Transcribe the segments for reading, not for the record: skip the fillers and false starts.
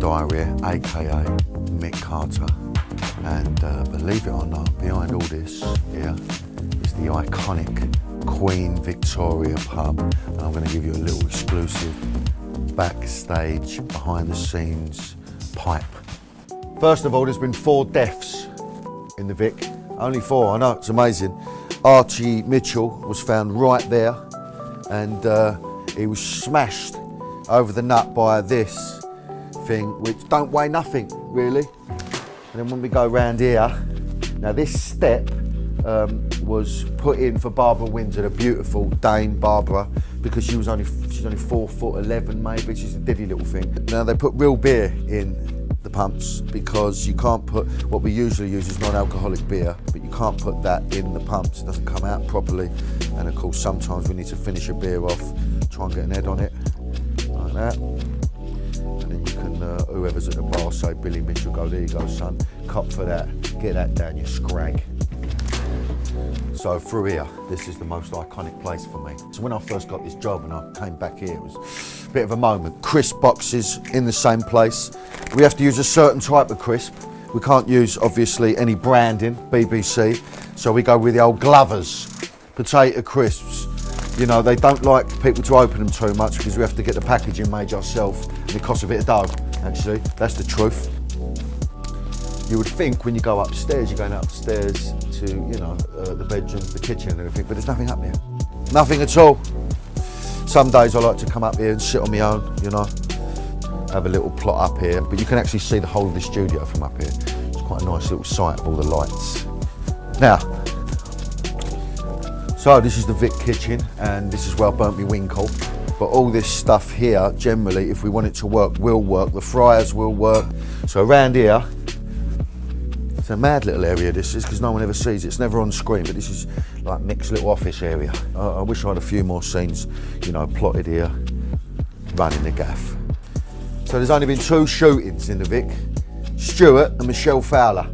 Dyer here, aka Mick Carter, and believe it or not, behind all this here is the iconic Queen Victoria Pub, and I'm going to give you a little exclusive backstage, behind the scenes pipe. First of all, there's been 4 deaths in the Vic, only 4, I know, it's amazing. Archie Mitchell was found right there, and he was smashed over the nut by this thing, which don't weigh nothing really. And then when we go round here, now this step was put in for Barbara Windsor, the beautiful Dame Barbara, because she's only 4'11" maybe. She's a diddy little thing. Now they put real beer in the pumps because you can't put, what we usually use is non-alcoholic beer, but you can't put that in the pumps. It doesn't come out properly. And of course sometimes we need to finish a beer off, try and get an head on it, like that. And then you can, whoever's at the bar, say Billy Mitchell, go, there you go son, cop for that, get that down your scrag. So through here, this is the most iconic place for me. So when I first got this job and I came back here, it was a bit of a moment. Crisp boxes in the same place. We have to use a certain type of crisp. We can't use, obviously, any branding, BBC, so we go with the old Glovers, potato crisps. You know, they don't like people to open them too much because we have to get the packaging made ourselves, and it costs a bit of dough, actually. That's the truth. You would think when you go upstairs, you're going upstairs to, you know, the bedrooms, the kitchen and everything, but there's nothing up there. Nothing at all. Some days I like to come up here and sit on my own, you know, have a little plot up here, but you can actually see the whole of the studio from up here. It's quite a nice little sight of all the lights. Now, so this is the Vic kitchen, and this is where I burnt my winkle. But all this stuff here, generally, if we want it to work, will work. The fryers will work. So around here, it's a mad little area this is, because no one ever sees it. It's never on screen, but this is like Mick's little office area. I wish I had a few more scenes, you know, plotted here, running the gaff. So there's only been 2 shootings in the Vic, Stuart and Michelle Fowler,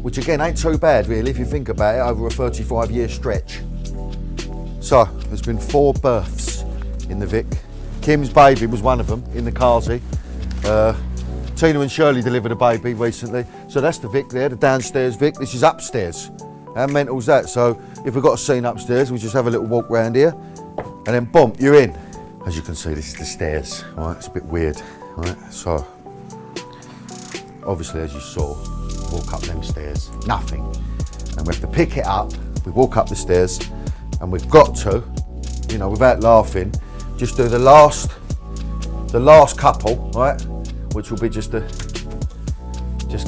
which again ain't too bad really if you think about it, over a 35-year stretch. So there's been 4 births in the Vic. Kim's baby was one of them in the Carsey. Tina and Shirley delivered a baby recently. So that's the Vic there, the downstairs Vic. This is upstairs. How mental's that? So if we've got a scene upstairs, we just have a little walk round here, and then boom, you're in. As you can see, this is the stairs, right? It's a bit weird, right? So, obviously, as you saw, walk up them stairs, nothing. And we have to pick it up, we walk up the stairs, and we've got to, you know, without laughing, just do the last couple, right? Which will be just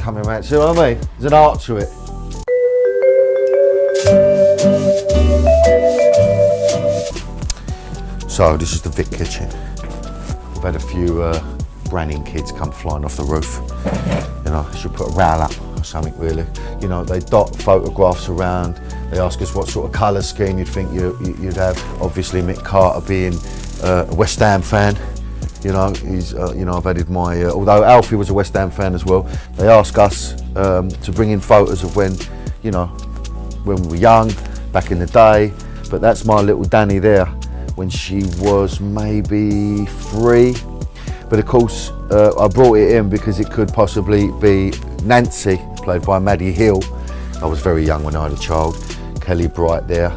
coming around. See what I mean? There's an art to it. So this is the Vic kitchen. We've had a few Branning kids come flying off the roof. You know, should put a rail up or something really. You know, they dot photographs around. They ask us what sort of colour scheme you'd think you'd have. Obviously Mick Carter being a West Ham fan. You know, he's, you know, I've added my, although Alfie was a West Ham fan as well, they ask us to bring in photos of when, you know, when we were young, back in the day. But that's my little Danny there, when she was maybe 3. But of course, I brought it in because it could possibly be Nancy, played by Maddie Hill. I was very young when I had a child. Kelly Bright there,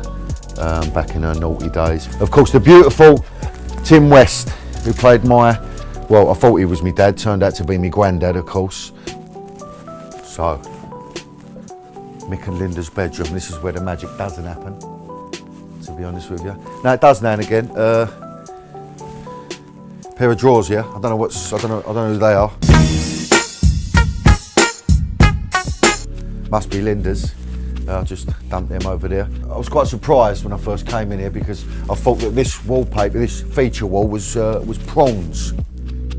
back in her naughty days. Of course, the beautiful Tim West, who played my, well, I thought he was my dad, turned out to be my granddad, of course. So, Mick and Linda's bedroom, this is where the magic doesn't happen, to be honest with you. Now it does now and again. Pair of drawers here, I don't know who they are. Must be Linda's. I just dumped them over there. I was quite surprised when I first came in here because I thought that this wallpaper, this feature wall was prawns.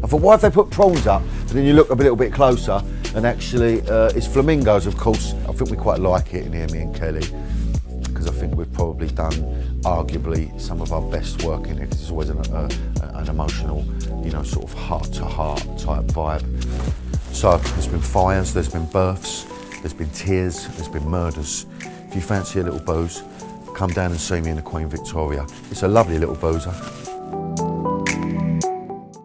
I thought, why have they put prawns up? But then you look a little bit closer and actually it's flamingos, of course. I think we quite like it in here, me and Kelly, because I think we've probably done arguably some of our best work in here, because it's always an emotional, you know, sort of heart-to-heart type vibe. So there's been fires, there's been births, there's been tears, there's been murders. If you fancy a little booze, come down and see me in the Queen Victoria. It's a lovely little boozer.